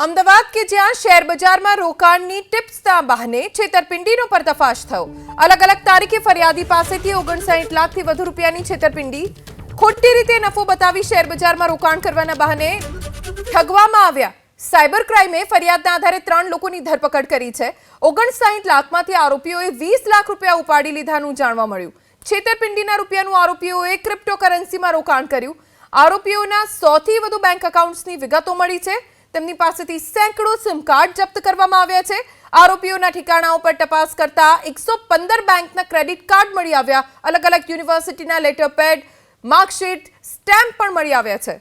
અમદાવાદ કે જ્યાં શેર બજારમાં રોકાણની ટિપ્સના બહાને છેતરપિંડીનો પર્દાફાશ થયો। અલગ અલગ તારીખે ફરિયાદી પાસેથી 59 લાખથી વધુ રૂપિયાની છેતરપિંડી। ખોટી રીતે નફો બતાવી શેર બજારમાં રોકાણ કરવાના બહાને ઠગવામાં આવ્યા। સાયબર ક્રાઇમે ફરિયાદના આધારે 3 લોકોની ધરપકડ કરી છે। 59 લાખમાંથી આરોપીઓએ 20 લાખ રૂપિયા ઉપાડી લીધાનું જાણવા મળ્યું। છેતરપિંડીના રૂપિયાનું આરોપીઓએ ક્રિપ્ટોકરન્સીમાં રોકાણ કર્યું। આરોપીઓના 100થી વધુ બેંક એકાઉન્ટ્સની વિગતો મળી છે। તેમની પાસેથી સેંકડો સિમ કાર્ડ જપ્ત કરવામાં આવ્યા છે। આરોપીઓના ઠિકાણાઓ પર તપાસ કરતા 115 બેંકના ક્રેડિટ કાર્ડ મળી આવ્યા। અલગ અલગ યુનિવર્સિટીના લેટર પેડ, માર્કશીટ, સ્ટેમ્પ પણ મળી આવ્યા છે।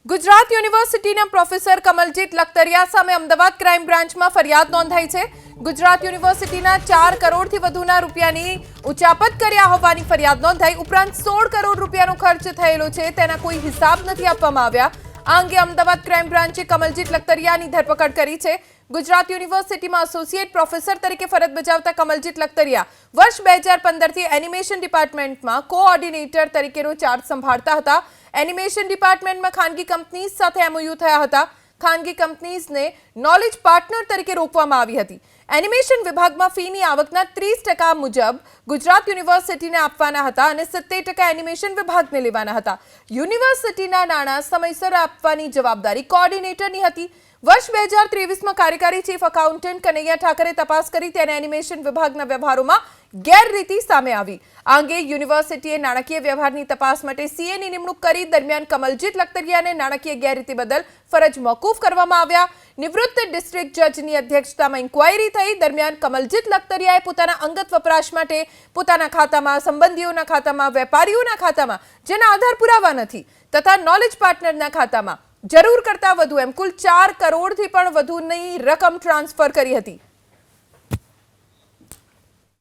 ગુજરાત યુનિવર્સિટીના પ્રોફેસર કમલજીત લખતરિયા સામે અમદાવાદ ક્રાઇમ બ્રાન્ચમાં ફરિયાદ નોંધાઈ છે। ગુજરાત યુનિવર્સિટીના 4 કરોડથી વધુના રૂપિયાની ઉચાપત કર્યા હોવાની ફરિયાદ નોંધાઈ। ઉપરાંત 16 કરોડ રૂપિયાનો ખર્ચ થયેલો છે, તેના કોઈ હિસાબ નથી આપવામાં આવ્યા। આ અંગે અમદાવાદ ક્રાઇમ બ્રાન્ચે કમલજીત લખતરિયાની ધરપકડ કરી છે। ગુજરાત યુનિવર્સિટીમાં એસોસિએટ પ્રોફેસર તરીકે ફરજ બજાવતા કમલજીત લખતરિયા વર્ષ 2015થી એનિમેશન ડિપાર્ટમેન્ટમાં કોઓર્ડિનેટર તરીકેનો ચાર્જ સંભાળતા હતા। એનિમેશન ડિપાર્ટમેન્ટમાં ખાનગી કંપનીઝ સાથે એમઓયુ થયા હતા। ખાનગી કંપનીઝને નોલેજ પાર્ટનર તરીકે રોકવામાં આવી હતી। એનિમેશન વિભાગમાં ફીની આવકના 30% મુજબ ગુજરાત યુનિવર્સિટીને આપવાના હતા અને 70% એનિમેશન વિભાગને લેવાના હતા। યુનિવર્સિટીના નાણાં સમયસર આપવાની જવાબદારી કોઓર્ડિનેટરની હતી। વર્ષ 2023માં કાર્યકારી ચીફ એકાઉન્ટન્ટ કનૈયા ઠાકરે તપાસ કરી તેને એનિમેશન વિભાગના વ્યવહારોમાં ગેરરીતિ સામે આવી। આ અંગે યુનિવર્સિટીએ નાણાકીય વ્યવહારની તપાસ માટે સીએની નિમણૂક કરી। દરમિયાન કમલજીત લખતરિયાને નાણાકીય ગેરરીતિ બદલ ફરજ મોકૂફ કરવામાં આવ્યા। નિવૃત્ત ડિસ્ટ્રિક્ટ જજની અધ્યક્ષતામાં ઇન્ક્વાયરી થઈ। દરમિયાન કમલજીત લખતરિયાએ પોતાના અંગત વપરાશ માટે પોતાના ખાતામાં, સંબંધીઓના ખાતામાં, વેપારીઓના ખાતામાં જેના આધાર પુરાવા નથી તથા નોલેજ પાર્ટનરના ખાતામાં જરૂર કરતા વધુ એમ કુલ 4 કરોડથી પણ વધુની રકમ ટ્રાન્સફર કરી હતી।